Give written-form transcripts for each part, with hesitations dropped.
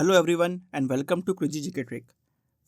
Hello everyone and welcome to crazy GK trick.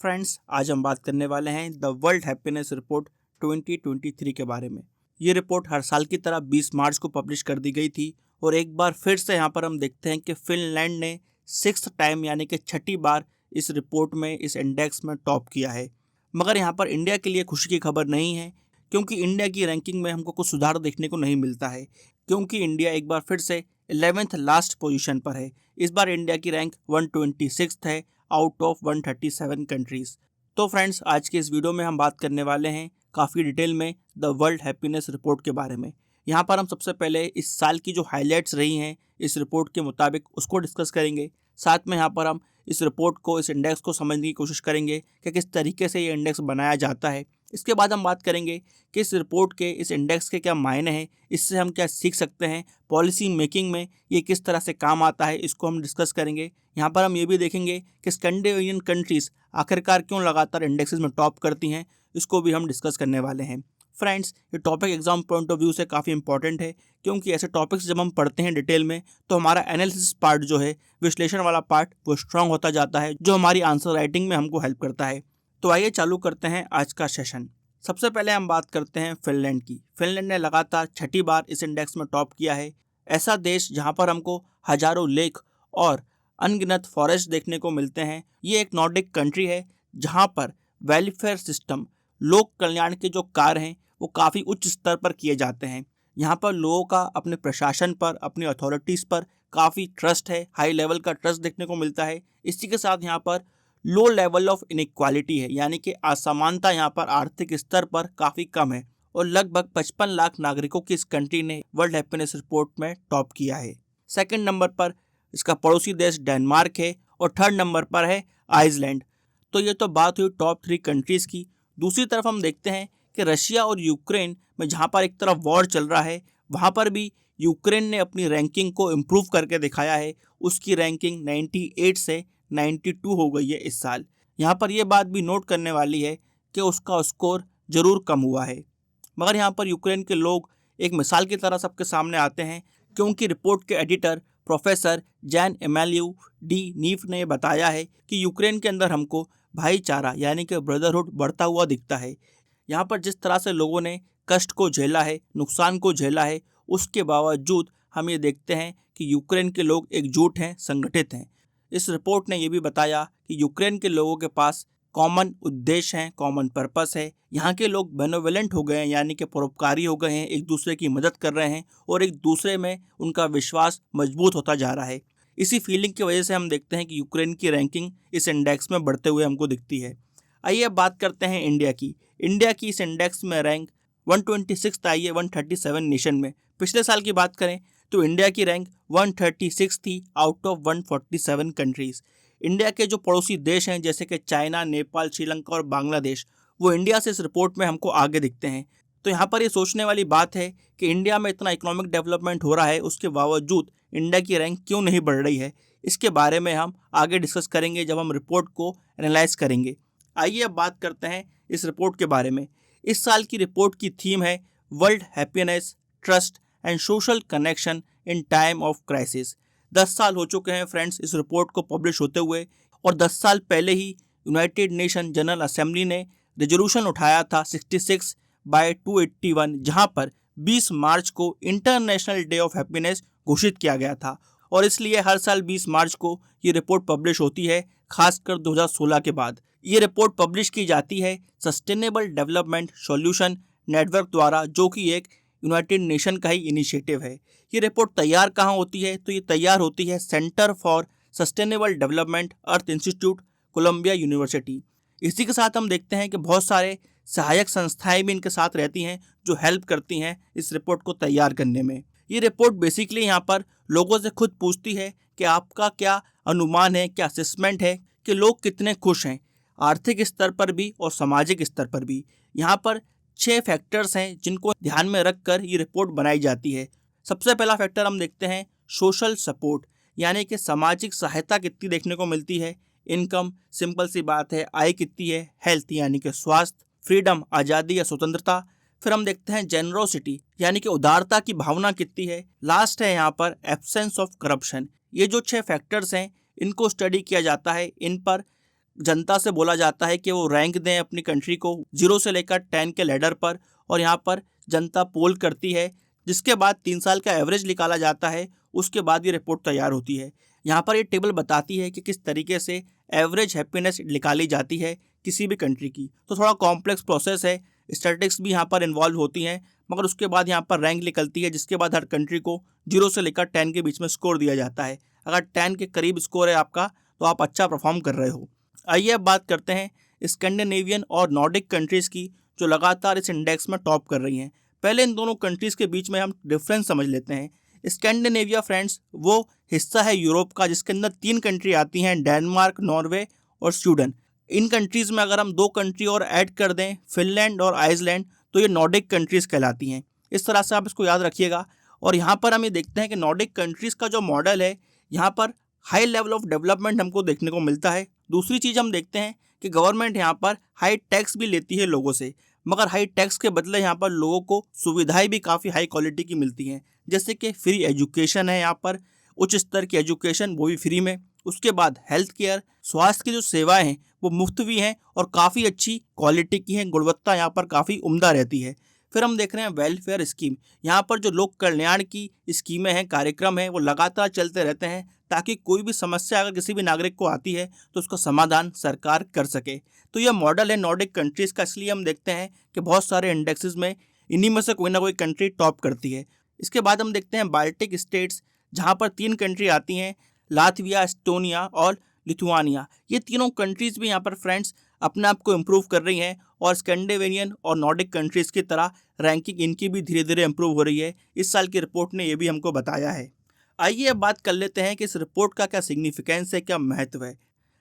Friends, आज हम बात करने वाले हैं द वर्ल्ड हैप्पीनेस रिपोर्ट 2023 के बारे में। ये रिपोर्ट हर साल की तरह 20 मार्च को पब्लिश कर दी गई थी और एक बार फिर से यहाँ पर हम देखते हैं कि फिनलैंड ने 6th टाइम यानी कि छठी बार इस रिपोर्ट में, इस इंडेक्स में टॉप किया है। मगर यहाँ पर इंडिया के लिए खुशी की खबर नहीं है, क्योंकि इंडिया की रैंकिंग में हमको कुछ सुधार देखने को नहीं मिलता है, क्योंकि इंडिया एक बार फिर से 11th लास्ट पोजीशन पर है। इस बार इंडिया की रैंक 126 है आउट ऑफ 137 कंट्रीज। तो फ्रेंड्स, आज के इस वीडियो में हम बात करने वाले हैं काफ़ी डिटेल में द वर्ल्ड हैप्पीनेस रिपोर्ट के बारे में। यहाँ पर हम सबसे पहले इस साल की जो हाइलाइट्स रही हैं इस रिपोर्ट के मुताबिक उसको डिस्कस करेंगे। साथ में यहाँ पर हम इस रिपोर्ट को, इस इंडेक्स को समझने की कोशिश करेंगे कि किस तरीके से ये इंडेक्स बनाया जाता है। इसके बाद हम बात करेंगे कि इस रिपोर्ट के, इस इंडेक्स के क्या मायने हैं, इससे हम क्या सीख सकते हैं, पॉलिसी मेकिंग में ये किस तरह से काम आता है, इसको हम डिस्कस करेंगे। यहाँ पर हम ये भी देखेंगे कि स्कैंडिनेवियन कंट्रीज़ आखिरकार क्यों लगातार इंडेक्सेस में टॉप करती हैं, इसको भी हम डिस्कस करने वाले हैं। फ्रेंड्स, ये topic exam point of view से काफ़ी इंपॉर्टेंट है, क्योंकि ऐसे टॉपिक्स जब हम पढ़ते हैं डिटेल में तो हमारा एनालिसिस पार्ट जो है, विश्लेषण वाला पार्ट, वो स्ट्रांग होता जाता है, जो हमारी आंसर राइटिंग में हमको हेल्प करता है। तो आइए चालू करते हैं आज का सेशन। सबसे पहले हम बात करते हैं फिनलैंड की। फिनलैंड ने लगातार छठी बार इस इंडेक्स में टॉप किया है। ऐसा देश जहां पर हमको हजारों लेक और अनगिनत फॉरेस्ट देखने को मिलते हैं। ये एक नॉर्डिक कंट्री है जहां पर वेलफेयर सिस्टम, लोक कल्याण के जो कार्य हैं वो काफ़ी उच्च स्तर पर किए जाते हैं। यहाँ पर लोगों का अपने प्रशासन पर, अपनी अथॉरिटीज़ पर काफ़ी ट्रस्ट है, हाई लेवल का ट्रस्ट देखने को मिलता है। इसी के साथ यहाँ पर लो लेवल ऑफ इनइक्वालिटी है, यानी कि असमानता यहाँ पर आर्थिक स्तर पर काफ़ी कम है और लगभग 55 लाख नागरिकों की इस कंट्री ने वर्ल्ड हैप्पीनेस रिपोर्ट में टॉप किया है। सेकंड नंबर पर इसका पड़ोसी देश डेनमार्क है और थर्ड नंबर पर है आइसलैंड। तो ये तो बात हुई टॉप 3 कंट्रीज़ की। दूसरी तरफ हम देखते हैं कि रशिया और यूक्रेन में, जहाँ पर एक तरफ वॉर चल रहा है, वहाँ पर भी यूक्रेन ने अपनी रैंकिंग को इम्प्रूव करके दिखाया है। उसकी रैंकिंग 98 से 92 हो गई है इस साल। यहाँ पर यह बात भी नोट करने वाली है कि उसका स्कोर ज़रूर कम हुआ है। मगर यहाँ पर यूक्रेन के लोग एक मिसाल की तरह सबके सामने आते हैं, क्योंकि रिपोर्ट के एडिटर प्रोफेसर जैन एमेलियू डी नीफ ने बताया है कि यूक्रेन के अंदर हमको भाईचारा यानी कि ब्रदरहुड बढ़ता हुआ दिखता है। यहाँ पर जिस तरह से लोगों ने कष्ट को झेला है, नुकसान को झेला है, उसके बावजूद हम ये देखते हैं कि यूक्रेन के लोग एकजुट हैं, संगठित हैं। इस रिपोर्ट ने यह भी बताया कि यूक्रेन के लोगों के पास कॉमन उद्देश्य हैं, कॉमन पर्पस है। यहाँ के लोग बेनोवेलेंट हो गए हैं, यानी कि परोपकारी हो गए हैं, एक दूसरे की मदद कर रहे हैं और एक दूसरे में उनका विश्वास मजबूत होता जा रहा है। इसी फीलिंग की वजह से हम देखते हैं कि यूक्रेन की रैंकिंग इस इंडेक्स में बढ़ते हुए हमको दिखती है। आइए अब बात करते हैं इंडिया की। इंडिया की इस इंडेक्स में रैंक 126 आई है 137 नेशन में। पिछले साल की बात करें तो इंडिया की रैंक 136 थी आउट ऑफ 147 कंट्रीज़। इंडिया के जो पड़ोसी देश हैं जैसे कि चाइना, नेपाल, श्रीलंका और बांग्लादेश, वो इंडिया से इस रिपोर्ट में हमको आगे दिखते हैं। तो यहाँ पर ये सोचने वाली बात है कि इंडिया में इतना इकोनॉमिक डेवलपमेंट हो रहा है, उसके बावजूद इंडिया की रैंक क्यों नहीं बढ़ रही है। इसके बारे में हम आगे डिस्कस करेंगे जब हम रिपोर्ट को एनालाइज करेंगे। आइए अब बात करते हैं इस रिपोर्ट के बारे में। इस साल की रिपोर्ट की थीम है world happiness, trust and social connection in time of crisis. 10 साल हो चुके हैं फ्रेंड्स इस रिपोर्ट को पब्लिश होते हुए, और 10 साल पहले ही यूनाइटेड नेशन जनरल असेंबली ने रेजोल्यूशन उठाया था 66/281, जहां पर 20 मार्च को इंटरनेशनल डे ऑफ हैप्पीनेस घोषित किया गया था। और इसलिए हर साल 20 मार्च को ये रिपोर्ट पब्लिश होती है, खासकर 2016 के बाद। ये रिपोर्ट पब्लिश की जाती है सस्टेनेबल डेवलपमेंट सॉल्यूशन नेटवर्क द्वारा, जो कि एक यूनाइटेड नेशन का ही इनिशिएटिव है। ये रिपोर्ट तैयार कहाँ होती है? तो ये तैयार होती है Center for Sustainable Development, Earth Institute, Columbia University. इसी के साथ हम देखते हैं कि बहुत सारे सहायक संस्थाएं भी इनके साथ रहती हैं, जो हेल्प करती हैं इस रिपोर्ट को तैयार करने में। ये रिपोर्ट बेसिकली यहाँ पर लोगों से खुद पूछती है कि आपका क्या अनुमान है, क्या असेसमेंट है कि लोग कितने खुश हैं, आर्थिक स्तर पर भी और सामाजिक स्तर पर भी। यहाँ पर 6 फैक्टर्स हैं जिनको ध्यान में रखकर ये रिपोर्ट बनाई जाती है। सबसे पहला फैक्टर हम देखते हैं सोशल सपोर्ट, यानी कि सामाजिक सहायता कितनी देखने को मिलती है। इनकम, सिंपल सी बात है, आय कितनी है। हेल्थ यानी कि स्वास्थ्य। फ्रीडम, आज़ादी या स्वतंत्रता। फिर हम देखते हैं जेनरोसिटी, यानी कि उदारता की भावना कितनी है। लास्ट है यहाँ पर एब्सेंस ऑफ करप्शन। ये जो 6 फैक्टर्स हैं, इनको स्टडी किया जाता है, इन पर जनता से बोला जाता है कि वो रैंक दें अपनी कंट्री को 0 से लेकर 10 के लैडर पर, और यहाँ पर जनता पोल करती है, जिसके बाद 3 साल का एवरेज निकाला जाता है। उसके बाद ये रिपोर्ट तैयार होती है। यहाँ पर ये टेबल बताती है कि किस तरीके से एवरेज हैप्पीनेस निकाली जाती है किसी भी कंट्री की। तो थोड़ा कॉम्प्लेक्स प्रोसेस है, स्टैटिस्टिक्स भी यहाँ पर इन्वॉल्व होती हैं, मगर उसके बाद यहाँ पर रैंक निकलती है, जिसके बाद हर कंट्री को 0 से लेकर 10 के बीच में स्कोर दिया जाता है। अगर 10 के करीब स्कोर है आपका तो आप अच्छा परफॉर्म कर रहे हो। आइए अब बात करते हैं स्कैंडिनेवियन और नॉर्डिक कंट्रीज़ की, जो लगातार इस इंडेक्स में टॉप कर रही हैं। पहले इन दोनों कंट्रीज़ के बीच में हम डिफरेंस समझ लेते हैं। स्कैंडिनेविया फ्रेंड्स वो हिस्सा है यूरोप का जिसके अंदर 3 कंट्री आती हैं, डेनमार्क, नॉर्वे और स्वीडन। इन कंट्रीज़ में अगर हम 2 कंट्री और ऐड कर दें, फिनलैंड और आइसलैंड, तो ये नॉर्डिक कंट्रीज़ कहलाती हैं। इस तरह से आप इसको याद रखिएगा। और यहाँ पर हम ये देखते हैं कि नॉर्डिक कंट्रीज़ का जो मॉडल है, यहाँ पर हाई लेवल ऑफ डेवलपमेंट हमको देखने को मिलता है। दूसरी चीज़ हम देखते हैं कि गवर्नमेंट यहाँ पर हाई टैक्स भी लेती है लोगों से, मगर हाई टैक्स के बदले यहाँ पर लोगों को सुविधाएं भी काफ़ी हाई क्वालिटी की मिलती हैं, जैसे कि फ्री एजुकेशन है यहाँ पर, उच्च स्तर की एजुकेशन वो भी फ्री में। उसके बाद हेल्थ केयर, स्वास्थ्य की जो सेवाएं हैं वो मुफ्त भी हैं और काफ़ी अच्छी क्वालिटी की हैं, गुणवत्ता यहाँ पर काफ़ी उम्दा रहती है। फिर हम देख रहे हैं वेलफेयर स्कीम। यहाँ पर जो लोक कल्याण की स्कीमें हैं, कार्यक्रम हैं, वो लगातार चलते रहते हैं, ताकि कोई भी समस्या अगर किसी भी नागरिक को आती है तो उसका समाधान सरकार कर सके। तो यह मॉडल है नॉर्डिक कंट्रीज़ का, इसलिए हम देखते हैं कि बहुत सारे इंडेक्सेस में इन्हीं में से कोई ना कोई कंट्री टॉप करती है। इसके बाद हम देखते हैं बाल्टिक स्टेट्स, जहाँ पर 3 कंट्री आती हैं, लातविया, एस्टोनिया और लिथुआनिया। ये तीनों कंट्रीज़ भी यहाँ पर फ्रेंड्स अपने आप को इम्प्रूव कर रही हैं, और स्कैंडिनेवियन और नॉर्डिक कंट्रीज़ की तरह रैंकिंग इनकी भी धीरे धीरे इम्प्रूव हो रही है। इस साल की रिपोर्ट ने ये भी हमको बताया है। आइए अब बात कर लेते हैं कि इस रिपोर्ट का क्या सिग्निफिकेंस है, क्या महत्व है।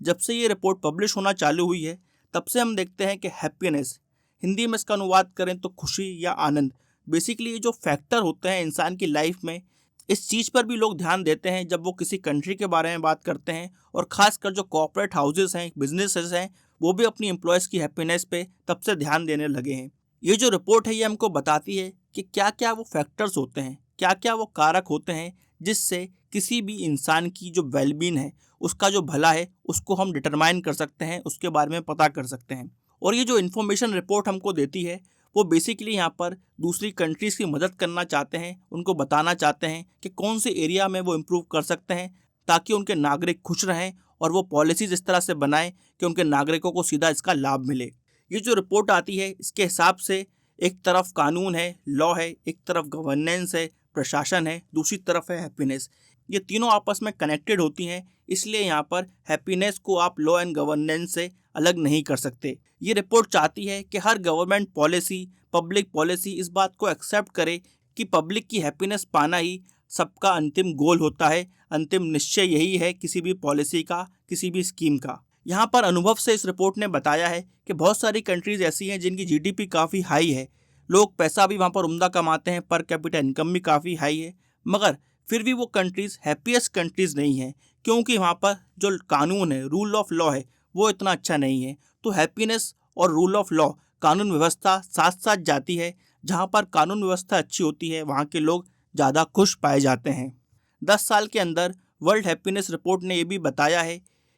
जब से ये रिपोर्ट पब्लिश होना चालू हुई है, तब से हम देखते हैं कि हैप्पीनेस, हिंदी में इसका अनुवाद करें तो खुशी या आनंद, बेसिकली ये जो फैक्टर होते हैं इंसान की लाइफ में, इस चीज़ पर भी लोग ध्यान देते हैं जब वो किसी कंट्री के बारे में बात करते हैं। और ख़ासकर जो कॉर्पोरेट हाउसेस हैं, बिजनेसेस हैं, वो भी अपनी एम्प्लॉयज़ की हैप्पीनेस पे तब से ध्यान देने लगे हैं। ये जो रिपोर्ट है ये हमको बताती है कि क्या क्या वो फैक्टर्स होते हैं, क्या क्या वो कारक होते हैं जिससे किसी भी इंसान की जो वेलबीन है, उसका जो भला है, उसको हम डिटरमाइन कर सकते हैं, उसके बारे में पता कर सकते हैं। और ये जो इन्फॉर्मेशन रिपोर्ट हमको देती है, वो बेसिकली यहाँ पर दूसरी कंट्रीज़ की मदद करना चाहते हैं, उनको बताना चाहते हैं कि कौन से एरिया में वो इम्प्रूव कर सकते हैं, ताकि उनके नागरिक खुश रहें और वो पॉलिसीज़ इस तरह से बनाएं कि उनके नागरिकों को सीधा इसका लाभ मिले। ये जो रिपोर्ट आती है, इसके हिसाब से एक तरफ कानून है, लॉ है, एक तरफ गवर्नेंस है, प्रशासन है, दूसरी तरफ है हैप्पीनेस। ये तीनों आपस में कनेक्टेड होती हैं, इसलिए यहाँ पर हैप्पीनेस को आप लॉ एंड गवर्नेंस से अलग नहीं कर सकते। ये रिपोर्ट चाहती है कि हर गवर्नमेंट पॉलिसी, पब्लिक पॉलिसी इस बात को एक्सेप्ट करे कि पब्लिक की हैप्पीनेस पाना ही सबका अंतिम गोल होता है, अंतिम निश्चय यही है किसी भी पॉलिसी का, किसी भी स्कीम का। यहाँ पर अनुभव से इस रिपोर्ट ने बताया है कि बहुत सारी कंट्रीज़ ऐसी हैं जिनकी जीडीपी काफ़ी हाई है, लोग पैसा भी वहाँ पर उम्दा कमाते हैं, पर कैपिटा इनकम भी काफ़ी हाई है, मगर फिर भी वो कंट्रीज़ हैप्पीएस्ट कंट्रीज़ नहीं हैं, क्योंकि वहाँ पर जो कानून है, रूल ऑफ लॉ है, वो इतना अच्छा नहीं है। तो हैप्पीनेस और रूल ऑफ लॉ, कानून व्यवस्था साथ साथ जाती है। जहाँ पर कानून व्यवस्था अच्छी होती है, वहाँ के लोग ज़्यादा खुश पाए जाते हैं। 10 साल के अंदर वर्ल्ड हैप्पीनेस रिपोर्ट ने ये भी बताया है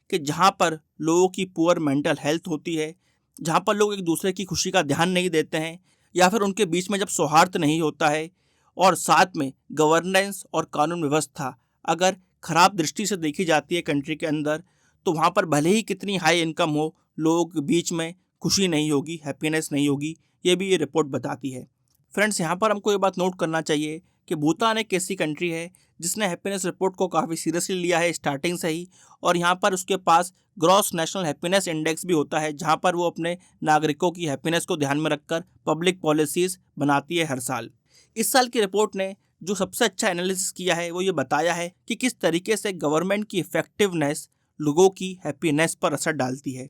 कि जहाँ पर लोगों की पुअर मेंटल हेल्थ होती है, जहाँ पर लोग एक दूसरे की खुशी का ध्यान नहीं देते हैं, या फिर उनके बीच में जब सौहार्द नहीं होता है, और साथ में गवर्नेंस और कानून व्यवस्था अगर ख़राब दृष्टि से देखी जाती है कंट्री के अंदर, तो वहाँ पर भले ही कितनी हाई इनकम हो, लोगों के बीच में खुशी नहीं होगी, हैप्पीनेस नहीं होगी। ये भी ये रिपोर्ट बताती है। फ्रेंड्स, यहाँ पर हमको ये बात नोट करना चाहिए कि भूटान एक ऐसी कंट्री है जिसने हैप्पीनेस रिपोर्ट को काफ़ी सीरियसली लिया है स्टार्टिंग से ही, और यहाँ पर उसके पास ग्रॉस नेशनल हैप्पीनेस इंडेक्स भी होता है, जहाँ पर वो अपने नागरिकों की हैप्पीनेस को ध्यान में रखकर पब्लिक पॉलिसीज़ बनाती है हर साल। इस साल की रिपोर्ट ने जो सबसे अच्छा एनालिसिस किया है, वो ये बताया है कि किस तरीके से गवर्नमेंट की इफ़ेक्टिवनेस लोगों की हैप्पीनेस पर असर डालती है।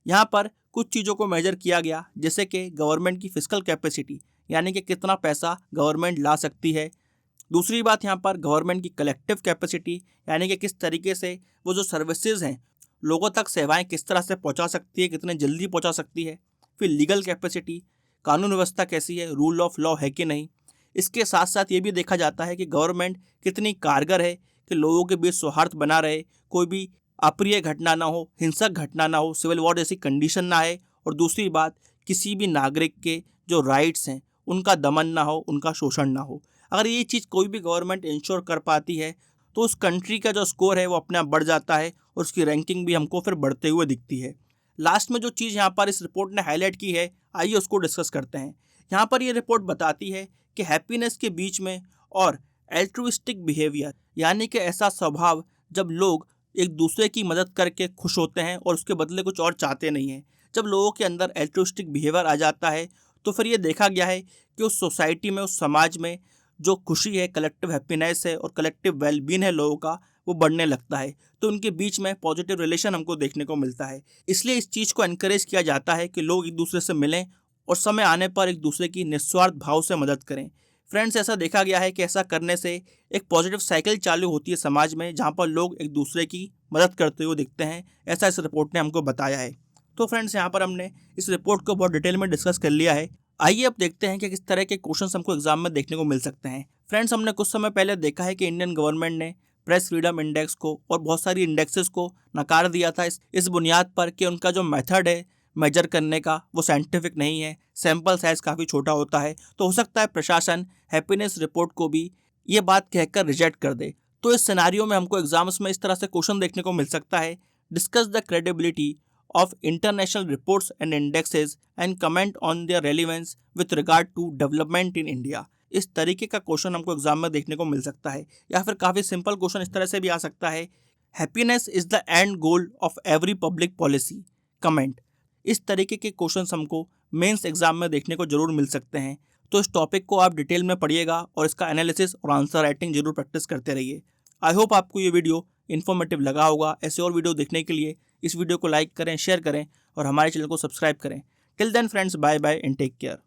यहाँ पर कुछ चीज़ों को मेजर किया गया, जैसे कि गवर्नमेंट की फिस्कल कैपेसिटी, यानी कि कितना पैसा गवर्नमेंट ला सकती है। दूसरी बात, यहाँ पर गवर्नमेंट की कलेक्टिव कैपेसिटी, यानी कि किस तरीके से वो जो सर्विसेज हैं, लोगों तक सेवाएं किस तरह से पहुँचा सकती है, कितने जल्दी पहुँचा सकती है। फिर लीगल कैपेसिटी, कानून व्यवस्था कैसी है, रूल ऑफ लॉ है कि नहीं। इसके साथ साथ ये भी देखा जाता है कि गवर्नमेंट कितनी कारगर है कि लोगों के बीच सौहार्द बना रहे, कोई भी अप्रिय घटना ना हो, हिंसक घटना ना हो, सिविल वॉर जैसी कंडीशन ना आए, और दूसरी बात किसी भी नागरिक के जो राइट्स हैं उनका दमन ना हो, उनका शोषण ना हो। अगर ये चीज़ कोई भी गवर्नमेंट इंश्योर कर पाती है तो उस कंट्री का जो स्कोर है वो अपने आप बढ़ जाता है और उसकी रैंकिंग भी हमको फिर बढ़ते हुए दिखती है। लास्ट में जो चीज़ यहाँ पर इस रिपोर्ट ने हाईलाइट की है, आइए उसको डिस्कस करते हैं। यहाँ पर ये रिपोर्ट बताती है कि हैप्पीनेस के बीच में और एल्ट्रुइस्टिक बिहेवियर, यानी कि ऐसा स्वभाव जब लोग एक दूसरे की मदद करके खुश होते हैं और उसके बदले कुछ और चाहते नहीं हैं, जब लोगों के अंदर एल्ट्रुइस्टिक बिहेवियर आ जाता है तो फिर ये देखा गया है कि उस सोसाइटी में, उस समाज में जो खुशी है, कलेक्टिव हैप्पीनेस है और कलेक्टिव वेलबींग है लोगों का, वो बढ़ने लगता है। तो उनके बीच में पॉजिटिव रिलेशन हमको देखने को मिलता है। इसलिए इस चीज़ को एनकरेज किया जाता है कि लोग एक दूसरे से मिलें और समय आने पर एक दूसरे की निस्वार्थ भाव से मदद करें। फ्रेंड्स, ऐसा देखा गया है कि ऐसा करने से एक पॉजिटिव साइकिल चालू होती है समाज में, जहाँ पर लोग एक दूसरे की मदद करते हुए दिखते हैं। ऐसा इस रिपोर्ट ने हमको बताया है। तो फ्रेंड्स, यहाँ पर हमने इस रिपोर्ट को बहुत डिटेल में डिस्कस कर लिया है। आइए अब देखते हैं कि किस तरह के क्वेश्चंस हमको एग्जाम में देखने को मिल सकते हैं। फ्रेंड्स, हमने कुछ समय पहले देखा है कि इंडियन गवर्नमेंट ने प्रेस फ्रीडम इंडेक्स को और बहुत सारी इंडेक्सेस को नकार दिया था इस बुनियाद पर कि उनका जो मेथड है मेजर करने का वो साइंटिफिक नहीं है, सैंपल साइज काफ़ी छोटा होता है। तो हो सकता है प्रशासन हैप्पीनेस रिपोर्ट को भी ये बात कहकर रिजेक्ट कर दे। तो इस सिनारियो में हमको एग्जाम्स में इस तरह से क्वेश्चन देखने को मिल सकता है, discuss the credibility of international reports and indexes and comment on their relevance with regard to development in India। इस तरीके का क्वेश्चन हमको एग्जाम में देखने को मिल सकता है। या फिर काफ़ी सिंपल क्वेश्चन इस तरह से भी आ सकता है, happiness is the end goal of every public policy, comment. इस तरीके के क्वेश्चन हमको मेंस एग्जाम में देखने को जरूर मिल सकते हैं। तो इस टॉपिक को आप डिटेल में पढ़िएगा और इसका एनालिसिस और आंसर राइटिंग जरूर प्रैक्टिस करते रहिए। आई होप आपको ये वीडियो इन्फॉर्मेटिव लगा होगा। ऐसे और वीडियो देखने के लिए इस वीडियो को लाइक करें, शेयर करें और हमारे चैनल को सब्सक्राइब करें। Till then friends, bye bye and take care.